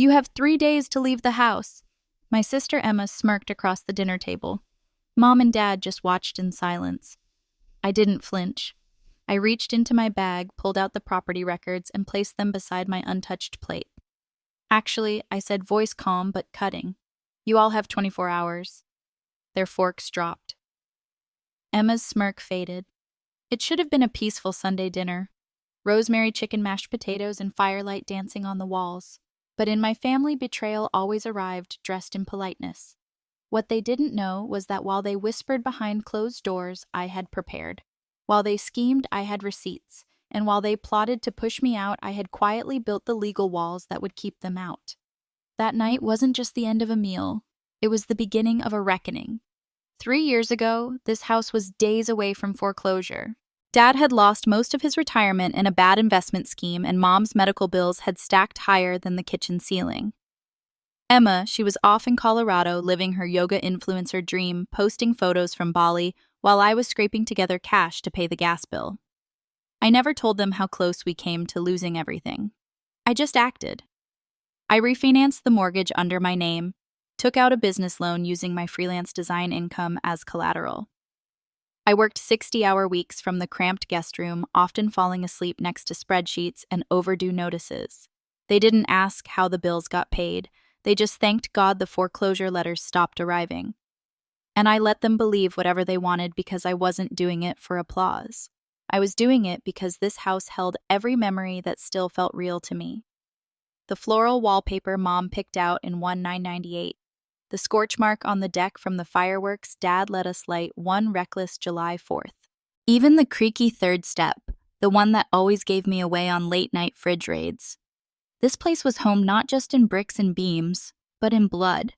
You have 3 days to leave the house. My sister Emma smirked across the dinner table. Mom and Dad just watched in silence. I didn't flinch. I reached into my bag, pulled out the property records, and placed them beside my untouched plate. Actually, I said, voice calm but cutting. You all have 24 hours. Their forks dropped. Emma's smirk faded. It should have been a peaceful Sunday dinner. Rosemary chicken mashed potatoes and firelight dancing on the walls. But in my family, betrayal always arrived dressed in politeness. What they didn't know was that while they whispered behind closed doors, I had prepared. While they schemed, I had receipts. And while they plotted to push me out, I had quietly built the legal walls that would keep them out. That night wasn't just the end of a meal. It was the beginning of a reckoning. 3 years ago, this house was days away from foreclosure. Dad had lost most of his retirement in a bad investment scheme, and Mom's medical bills had stacked higher than the kitchen ceiling. Emma, she was off in Colorado living her yoga influencer dream, posting photos from Bali, while I was scraping together cash to pay the gas bill. I never told them how close we came to losing everything. I just acted. I refinanced the mortgage under my name, took out a business loan using my freelance design income as collateral. I worked 60-hour weeks from the cramped guest room, often falling asleep next to spreadsheets and overdue notices. They didn't ask how the bills got paid. They just thanked God the foreclosure letters stopped arriving. And I let them believe whatever they wanted because I wasn't doing it for applause. I was doing it because this house held every memory that still felt real to me. The floral wallpaper Mom picked out in 1998. The scorch mark on the deck from the fireworks Dad let us light one reckless July 4th. Even the creaky third step, the one that always gave me away on late-night fridge raids. This place was home not just in bricks and beams, but in blood.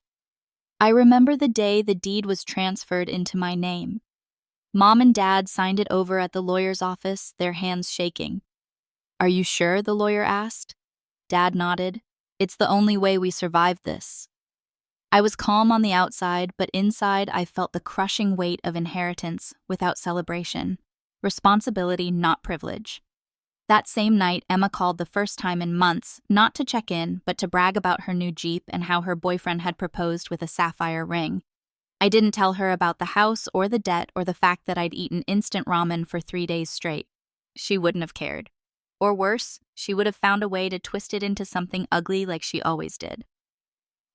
I remember the day the deed was transferred into my name. Mom and Dad signed it over at the lawyer's office, their hands shaking. "Are you sure?" the lawyer asked. Dad nodded. "It's the only way we survived this." I was calm on the outside, but inside I felt the crushing weight of inheritance without celebration. Responsibility, not privilege. That same night, Emma called the first time in months, not to check in, but to brag about her new Jeep and how her boyfriend had proposed with a sapphire ring. I didn't tell her about the house or the debt or the fact that I'd eaten instant ramen for 3 days straight. She wouldn't have cared. Or worse, she would have found a way to twist it into something ugly like she always did.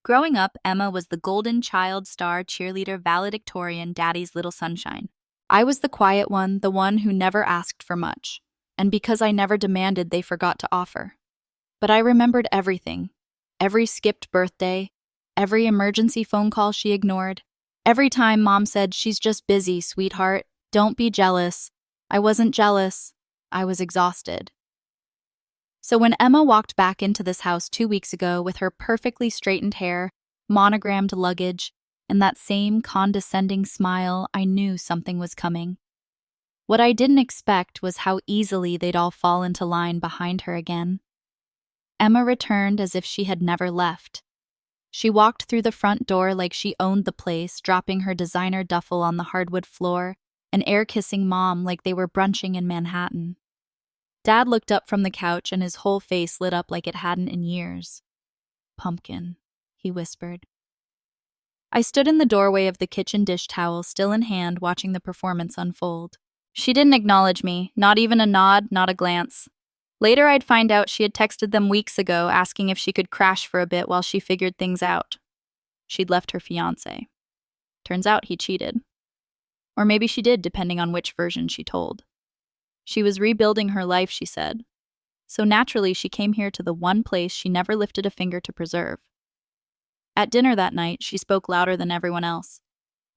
Growing up, Emma was the golden child star cheerleader valedictorian, Daddy's little sunshine. I was the quiet one, the one who never asked for much. And because I never demanded, they forgot to offer. But I remembered everything. Every skipped birthday, every emergency phone call she ignored, every time Mom said, "She's just busy, sweetheart. Don't be jealous." I wasn't jealous. I was exhausted. So when Emma walked back into this house 2 weeks ago with her perfectly straightened hair, monogrammed luggage, and that same condescending smile, I knew something was coming. What I didn't expect was how easily they'd all fall into line behind her again. Emma returned as if she had never left. She walked through the front door like she owned the place, dropping her designer duffel on the hardwood floor and air-kissing Mom like they were brunching in Manhattan. Dad looked up from the couch and his whole face lit up like it hadn't in years. "Pumpkin," he whispered. I stood in the doorway of the kitchen dish towel, still in hand, watching the performance unfold. She didn't acknowledge me, not even a nod, not a glance. Later I'd find out she had texted them weeks ago asking if she could crash for a bit while she figured things out. She'd left her fiancé. Turns out he cheated. Or maybe she did, depending on which version she told. She was rebuilding her life, she said. So naturally, she came here to the one place she never lifted a finger to preserve. At dinner that night, she spoke louder than everyone else.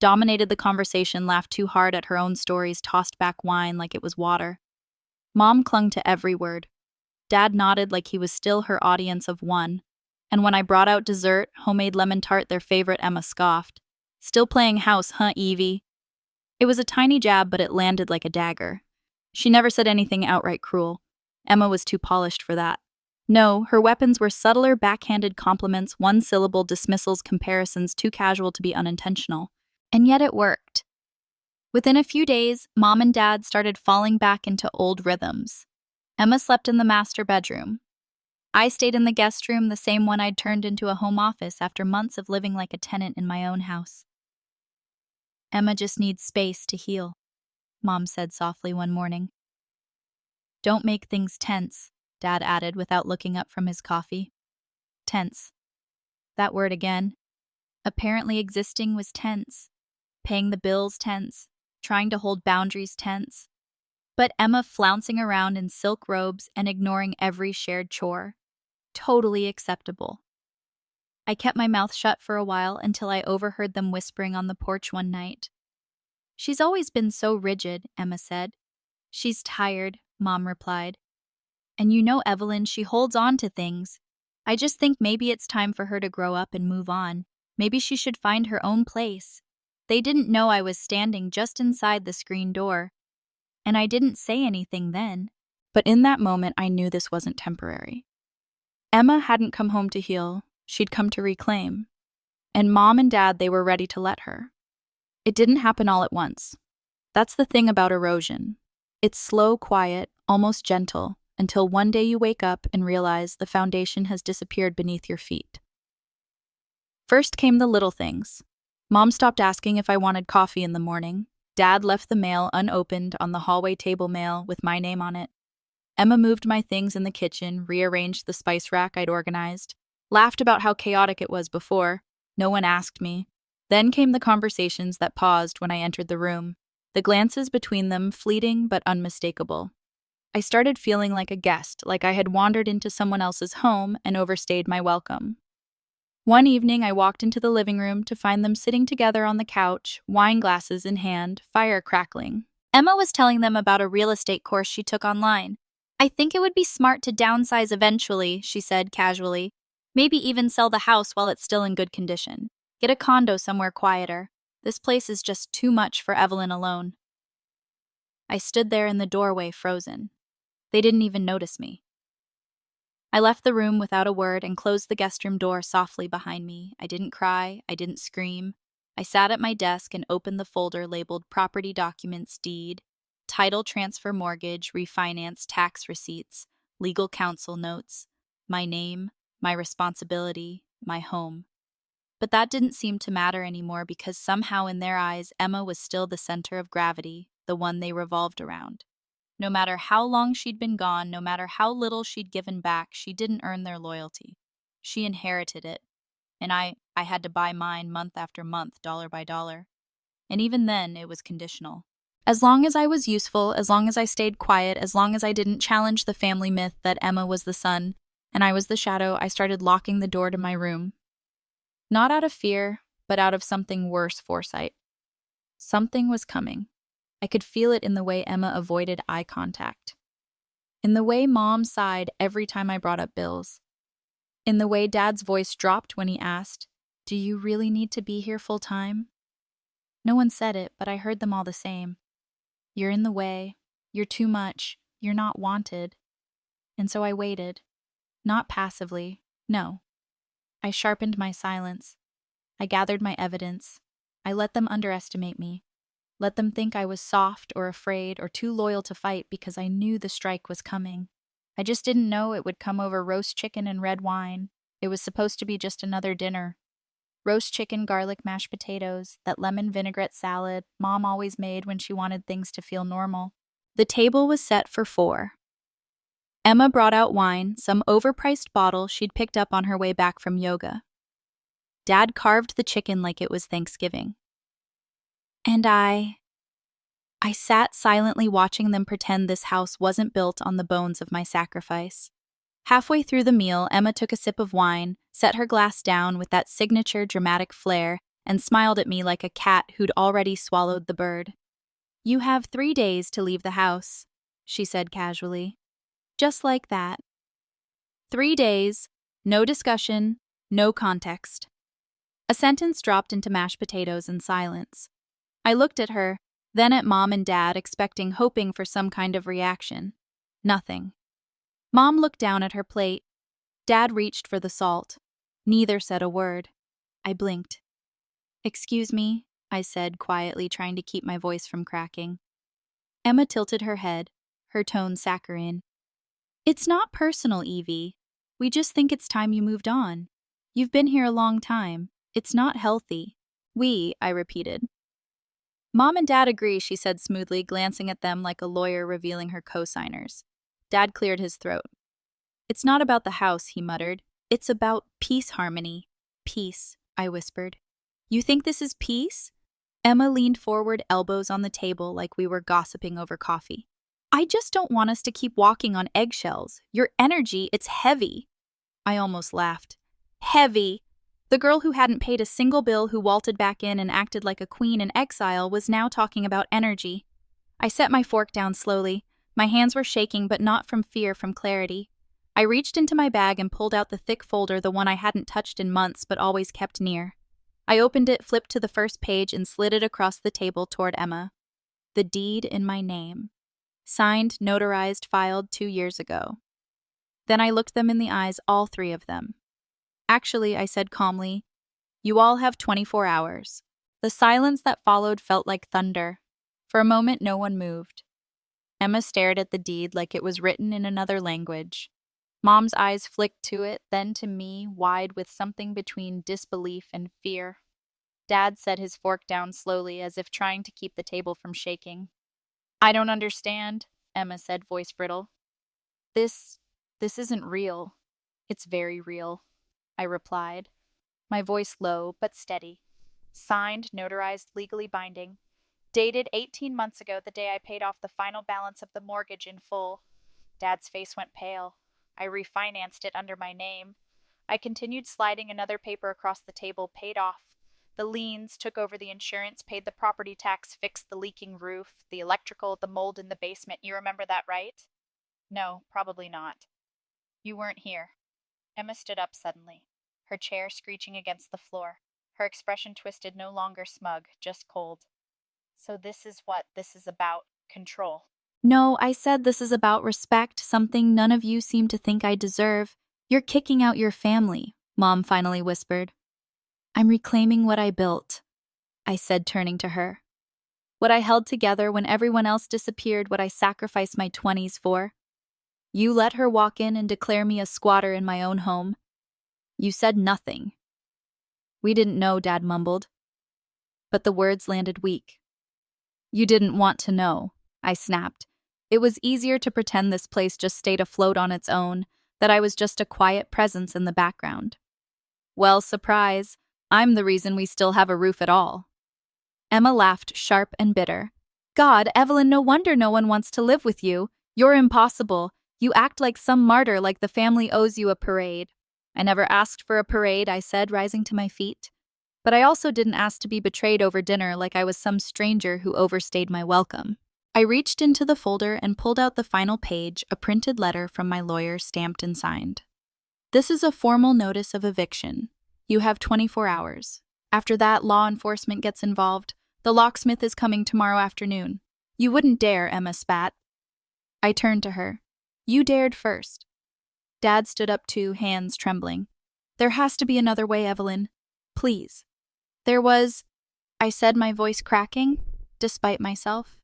Dominated the conversation, laughed too hard at her own stories, tossed back wine like it was water. Mom clung to every word. Dad nodded like he was still her audience of one. And when I brought out dessert, homemade lemon tart, their favorite, Emma scoffed. "Still playing house, huh, Evie?" It was a tiny jab, but it landed like a dagger. She never said anything outright cruel. Emma was too polished for that. No, her weapons were subtler, backhanded compliments, one-syllable dismissals, comparisons too casual to be unintentional. And yet it worked. Within a few days, Mom and Dad started falling back into old rhythms. Emma slept in the master bedroom. I stayed in the guest room, the same one I'd turned into a home office after months of living like a tenant in my own house. Emma just needs space to heal, Mom said softly one morning. Don't make things tense, Dad added without looking up from his coffee. Tense. That word again. Apparently existing was tense. Paying the bills tense. Trying to hold boundaries tense. But Emma flouncing around in silk robes and ignoring every shared chore. Totally acceptable. I kept my mouth shut for a while until I overheard them whispering on the porch one night. She's always been so rigid, Emma said. She's tired, Mom replied. And you know, Evelyn, she holds on to things. I just think maybe it's time for her to grow up and move on. Maybe she should find her own place. They didn't know I was standing just inside the screen door, and I didn't say anything then. But in that moment, I knew this wasn't temporary. Emma hadn't come home to heal. She'd come to reclaim. And Mom and Dad, they were ready to let her. It didn't happen all at once. That's the thing about erosion. It's slow, quiet, almost gentle, until one day you wake up and realize the foundation has disappeared beneath your feet. First came the little things. Mom stopped asking if I wanted coffee in the morning. Dad left the mail unopened on the hallway table mail with my name on it. Emma moved my things in the kitchen, rearranged the spice rack I'd organized, laughed about how chaotic it was before. No one asked me. Then came the conversations that paused when I entered the room, the glances between them fleeting but unmistakable. I started feeling like a guest, like I had wandered into someone else's home and overstayed my welcome. One evening, I walked into the living room to find them sitting together on the couch, wine glasses in hand, fire crackling. Emma was telling them about a real estate course she took online. I think it would be smart to downsize eventually, she said casually. Maybe even sell the house while it's still in good condition. Get a condo somewhere quieter. This place is just too much for Evelyn alone. I stood there in the doorway, frozen. They didn't even notice me. I left the room without a word and closed the guest room door softly behind me. I didn't cry. I didn't scream. I sat at my desk and opened the folder labeled Property Documents Deed, Title Transfer Mortgage, Refinance Tax Receipts, Legal Counsel Notes, my name, my responsibility, my home. But that didn't seem to matter anymore because somehow in their eyes, Emma was still the center of gravity, the one they revolved around. No matter how long she'd been gone, no matter how little she'd given back, she didn't earn their loyalty. She inherited it. And I had to buy mine month after month, dollar by dollar. And even then, it was conditional. As long as I was useful, as long as I stayed quiet, as long as I didn't challenge the family myth that Emma was the sun and I was the shadow, I started locking the door to my room. Not out of fear, but out of something worse foresight. Something was coming. I could feel it in the way Emma avoided eye contact. In the way Mom sighed every time I brought up bills. In the way Dad's voice dropped when he asked, "Do you really need to be here full time?" No one said it, but I heard them all the same. You're in the way. You're too much. You're not wanted. And so I waited. Not passively. No. I sharpened my silence. I gathered my evidence. I let them underestimate me. Let them think I was soft or afraid or too loyal to fight because I knew the strike was coming. I just didn't know it would come over roast chicken and red wine. It was supposed to be just another dinner. Roast chicken, garlic mashed potatoes, that lemon vinaigrette salad Mom always made when she wanted things to feel normal. The table was set for 4. Emma brought out wine, some overpriced bottle she'd picked up on her way back from yoga. Dad carved the chicken like it was Thanksgiving. And I sat silently watching them pretend this house wasn't built on the bones of my sacrifice. Halfway through the meal, Emma took a sip of wine, set her glass down with that signature dramatic flair, and smiled at me like a cat who'd already swallowed the bird. "You have 3 days to leave the house," she said casually. Just like that. 3 days, no discussion, no context. A sentence dropped into mashed potatoes and silence. I looked at her, then at Mom and Dad, hoping for some kind of reaction. Nothing. Mom looked down at her plate. Dad reached for the salt. Neither said a word. I blinked. "Excuse me," I said quietly, trying to keep my voice from cracking. Emma tilted her head, her tone saccharine. "It's not personal, Evie. We just think it's time you moved on. You've been here a long time. It's not healthy. I repeated. Mom and Dad agree, she said smoothly, glancing at them like a lawyer revealing her co-signers. Dad cleared his throat. It's not about the house, he muttered. It's about peace, Harmony. Peace, I whispered. You think this is peace? Emma leaned forward, elbows on the table like we were gossiping over coffee. I just don't want us to keep walking on eggshells. Your energy, it's heavy. I almost laughed. Heavy! The girl who hadn't paid a single bill, who waltzed back in and acted like a queen in exile, was now talking about energy. I set my fork down slowly. My hands were shaking, but not from fear, from clarity. I reached into my bag and pulled out the thick folder, the one I hadn't touched in months but always kept near. I opened it, flipped to the first page, and slid it across the table toward Emma. The deed in my name. Signed, notarized, filed 2 years ago. Then I looked them in the eyes, all 3 of them. Actually, I said calmly, you all have 24 hours. The silence that followed felt like thunder. For a moment, no one moved. Emma stared at the deed like it was written in another language. Mom's eyes flicked to it, then to me, wide with something between disbelief and fear. Dad set his fork down slowly, as if trying to keep the table from shaking. I don't understand, Emma said, voice brittle. This isn't real. It's very real, I replied, my voice low but steady. Signed, notarized, legally binding. Dated 18 months ago, the day I paid off the final balance of the mortgage in full. Dad's face went pale. I refinanced it under my name. I continued sliding another paper across the table, paid off. The liens, took over the insurance, paid the property tax, fixed the leaking roof, the electrical, the mold in the basement. You remember that, right? No, probably not. You weren't here. Emma stood up suddenly, her chair screeching against the floor. Her expression twisted, no longer smug, just cold. So this is what this is about. Control. No, I said this is about respect, something none of you seem to think I deserve. You're kicking out your family, Mom finally whispered. I'm reclaiming what I built, I said, turning to her. What I held together when everyone else disappeared, what I sacrificed my 20s for. You let her walk in and declare me a squatter in my own home. You said nothing. We didn't know, Dad mumbled. But the words landed weak. You didn't want to know, I snapped. It was easier to pretend this place just stayed afloat on its own, that I was just a quiet presence in the background. Well, surprise, I'm the reason we still have a roof at all. Emma laughed, sharp and bitter. God, Evelyn, no wonder no one wants to live with you. You're impossible. You act like some martyr, like the family owes you a parade. I never asked for a parade, I said, rising to my feet. But I also didn't ask to be betrayed over dinner like I was some stranger who overstayed my welcome. I reached into the folder and pulled out the final page, a printed letter from my lawyer, stamped and signed. This is a formal notice of eviction. You have 24 hours. After that, law enforcement gets involved. The locksmith is coming tomorrow afternoon. You wouldn't dare, Emma spat. I turned to her. You dared first. Dad stood up too, hands trembling. There has to be another way, Evelyn. Please. There was, I said, my voice cracking, despite myself.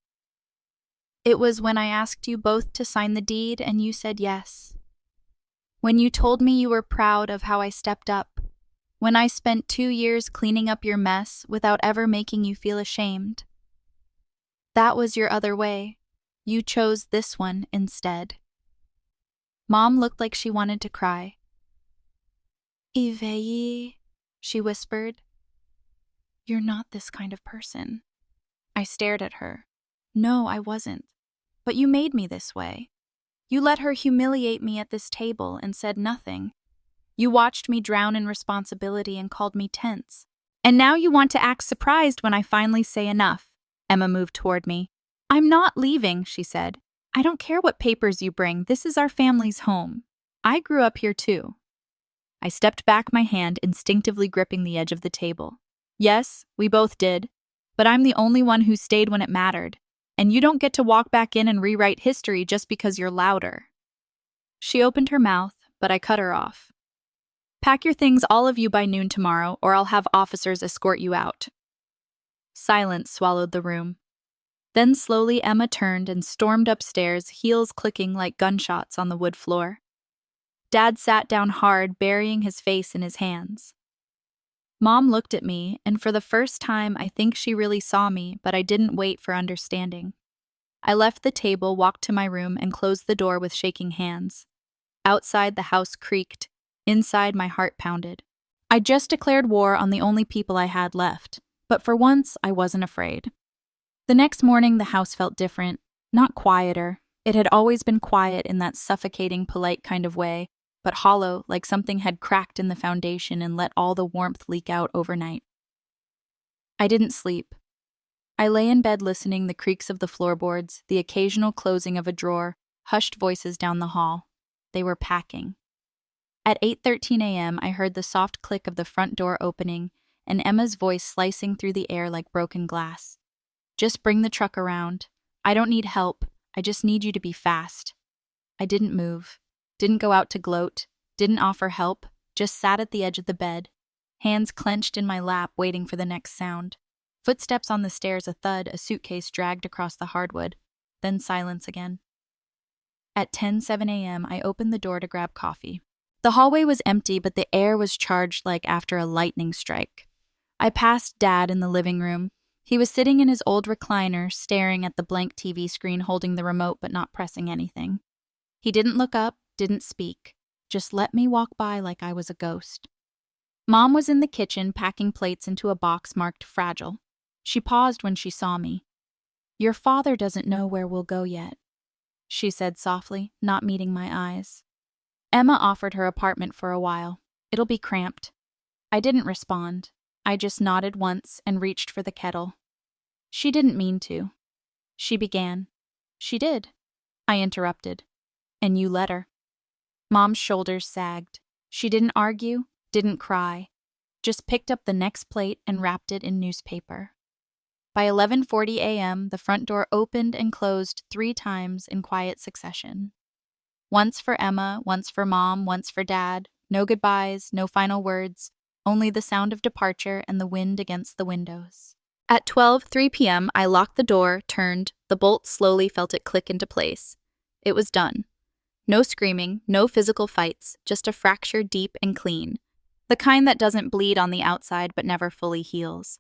It was when I asked you both to sign the deed and you said yes. When you told me you were proud of how I stepped up. When I spent 2 years cleaning up your mess without ever making you feel ashamed. That was your other way. You chose this one instead. Mom looked like she wanted to cry. Ivei, she whispered. You're not this kind of person. I stared at her. No, I wasn't. But you made me this way. You let her humiliate me at this table and said nothing. You watched me drown in responsibility and called me tense. And now you want to act surprised when I finally say enough. Emma moved toward me. I'm not leaving, she said. I don't care what papers you bring. This is our family's home. I grew up here too. I stepped back, my hand instinctively gripping the edge of the table. Yes, we both did. But I'm the only one who stayed when it mattered. And you don't get to walk back in and rewrite history just because you're louder. She opened her mouth, but I cut her off. Pack your things, all of you, by noon tomorrow, or I'll have officers escort you out. Silence swallowed the room. Then slowly Emma turned and stormed upstairs, heels clicking like gunshots on the wood floor. Dad sat down hard, burying his face in his hands. Mom looked at me, and for the first time, I think she really saw me, but I didn't wait for understanding. I left the table, walked to my room, and closed the door with shaking hands. Outside, the house creaked. Inside, my heart pounded. I just declared war on the only people I had left, but for once, I wasn't afraid. The next morning, the house felt different, not quieter. It had always been quiet in that suffocating, polite kind of way, but hollow, like something had cracked in the foundation and let all the warmth leak out overnight. I didn't sleep. I lay in bed listening the creaks of the floorboards, the occasional closing of a drawer, hushed voices down the hall. They were packing. At 8:13 a.m., I heard the soft click of the front door opening and Emma's voice slicing through the air like broken glass. Just bring the truck around. I don't need help. I just need you to be fast. I didn't move. Didn't go out to gloat. Didn't offer help. Just sat at the edge of the bed, hands clenched in my lap waiting for the next sound. Footsteps on the stairs, a thud, a suitcase dragged across the hardwood. Then silence again. At 10:07 a.m., I opened the door to grab coffee. The hallway was empty, but the air was charged like after a lightning strike. I passed Dad in the living room. He was sitting in his old recliner, staring at the blank TV screen, holding the remote but not pressing anything. He didn't look up, didn't speak. Just let me walk by like I was a ghost. Mom was in the kitchen, packing plates into a box marked fragile. She paused when she saw me. "Your father doesn't know where we'll go yet," she said softly, not meeting my eyes. "Emma offered her apartment for a while. It'll be cramped." I didn't respond. I just nodded once and reached for the kettle. "She didn't mean to," she began. "She did," I interrupted. "And you let her." Mom's shoulders sagged. She didn't argue, didn't cry, just picked up the next plate and wrapped it in newspaper. By 11:40 a.m., the front door opened and closed 3 times in quiet succession. Once for Emma, once for Mom, once for Dad. No goodbyes, no final words, only the sound of departure and the wind against the windows. At 12:03 p.m., I locked the door, turned, the bolt slowly felt it click into place. It was done. No screaming, no physical fights, just a fracture deep and clean. The kind that doesn't bleed on the outside but never fully heals.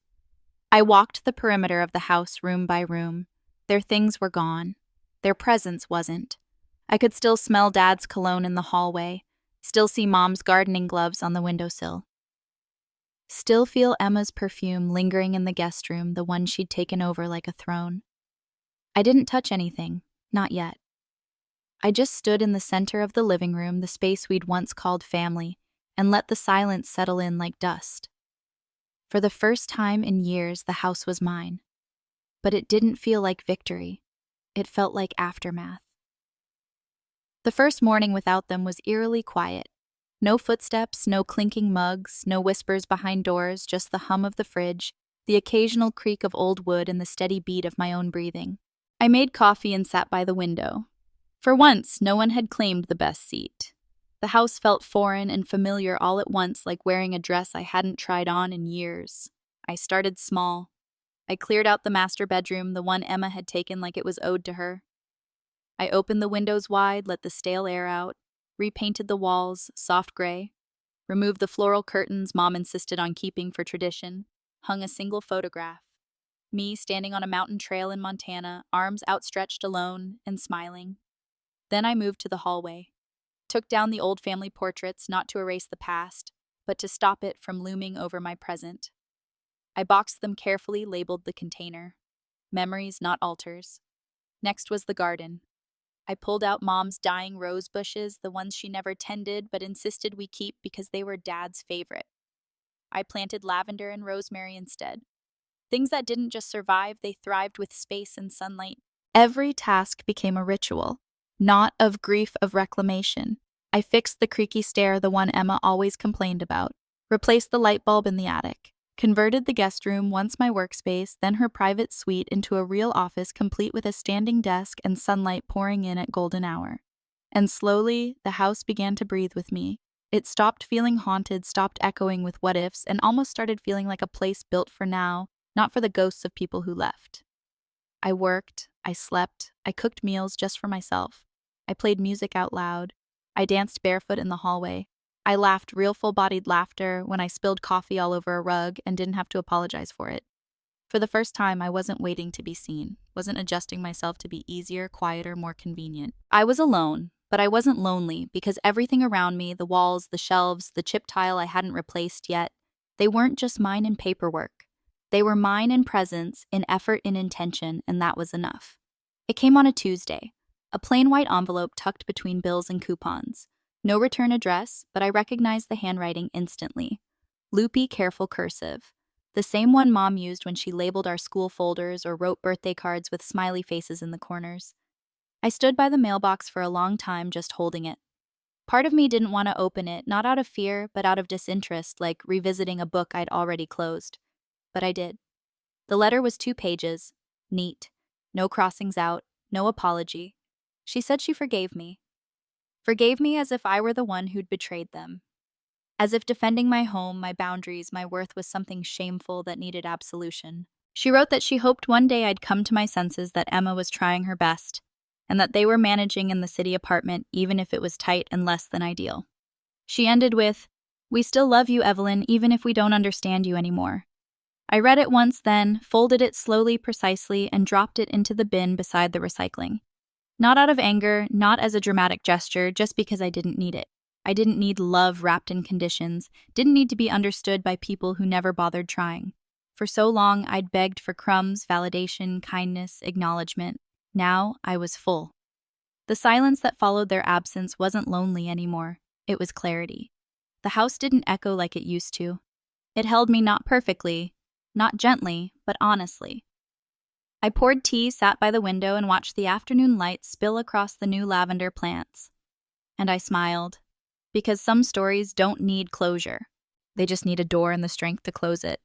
I walked the perimeter of the house room by room. Their things were gone. Their presence wasn't. I could still smell Dad's cologne in the hallway, still see Mom's gardening gloves on the windowsill. Still feel Emma's perfume lingering in the guest room, the one she'd taken over like a throne. I didn't touch anything, not yet. I just stood in the center of the living room, the space we'd once called family, and let the silence settle in like dust. For the first time in years, the house was mine. But it didn't feel like victory. It felt like aftermath. The first morning without them was eerily quiet. No footsteps, no clinking mugs, no whispers behind doors, just the hum of the fridge, the occasional creak of old wood, and the steady beat of my own breathing. I made coffee and sat by the window. For once, no one had claimed the best seat. The house felt foreign and familiar all at once, like wearing a dress I hadn't tried on in years. I started small. I cleared out the master bedroom, the one Emma had taken like it was owed to her. I opened the windows wide, let the stale air out, repainted the walls, soft gray, removed the floral curtains Mom insisted on keeping for tradition, hung a single photograph. Me standing on a mountain trail in Montana, arms outstretched alone and smiling. Then I moved to the hallway. Took down the old family portraits, not to erase the past, but to stop it from looming over my present. I boxed them carefully, labeled the container. Memories, not altars. Next was the garden. I pulled out Mom's dying rose bushes, the ones she never tended but insisted we keep because they were Dad's favorite. I planted lavender and rosemary instead. Things that didn't just survive, they thrived with space and sunlight. Every task became a ritual. Not of grief, of reclamation. I fixed the creaky stair, the one Emma always complained about. Replaced the light bulb in the attic. Converted the guest room, once my workspace, then her private suite, into a real office complete with a standing desk and sunlight pouring in at golden hour. And slowly, the house began to breathe with me. It stopped feeling haunted, stopped echoing with what-ifs, and almost started feeling like a place built for now, not for the ghosts of people who left. I worked, I slept, I cooked meals just for myself. I played music out loud. I danced barefoot in the hallway. I laughed real full-bodied laughter when I spilled coffee all over a rug and didn't have to apologize for it. For the first time, I wasn't waiting to be seen, wasn't adjusting myself to be easier, quieter, more convenient. I was alone, but I wasn't lonely because everything around me, the walls, the shelves, the chip tile I hadn't replaced yet, they weren't just mine in paperwork. They were mine in presence, in effort, in intention, and that was enough. It came on a Tuesday, a plain white envelope tucked between bills and coupons. No return address, but I recognized the handwriting instantly. Loopy, careful cursive. The same one Mom used when she labeled our school folders or wrote birthday cards with smiley faces in the corners. I stood by the mailbox for a long time just holding it. Part of me didn't want to open it, not out of fear, but out of disinterest, like revisiting a book I'd already closed. But I did. The letter was 2 pages, neat, no crossings out, no apology. She said she forgave me. Forgave me as if I were the one who'd betrayed them. As if defending my home, my boundaries, my worth was something shameful that needed absolution. She wrote that she hoped one day I'd come to my senses that Emma was trying her best, and that they were managing in the city apartment even if it was tight and less than ideal. She ended with, "We still love you, Evelyn, even if we don't understand you anymore." I read it once then, folded it slowly, precisely, and dropped it into the bin beside the recycling. Not out of anger, not as a dramatic gesture, just because I didn't need it. I didn't need love wrapped in conditions, didn't need to be understood by people who never bothered trying. For so long, I'd begged for crumbs, validation, kindness, acknowledgement. Now, I was full. The silence that followed their absence wasn't lonely anymore. It was clarity. The house didn't echo like it used to. It held me not perfectly, not gently, but honestly. I poured tea, sat by the window, and watched the afternoon light spill across the new lavender plants. And I smiled. Because some stories don't need closure. They just need a door and the strength to close it.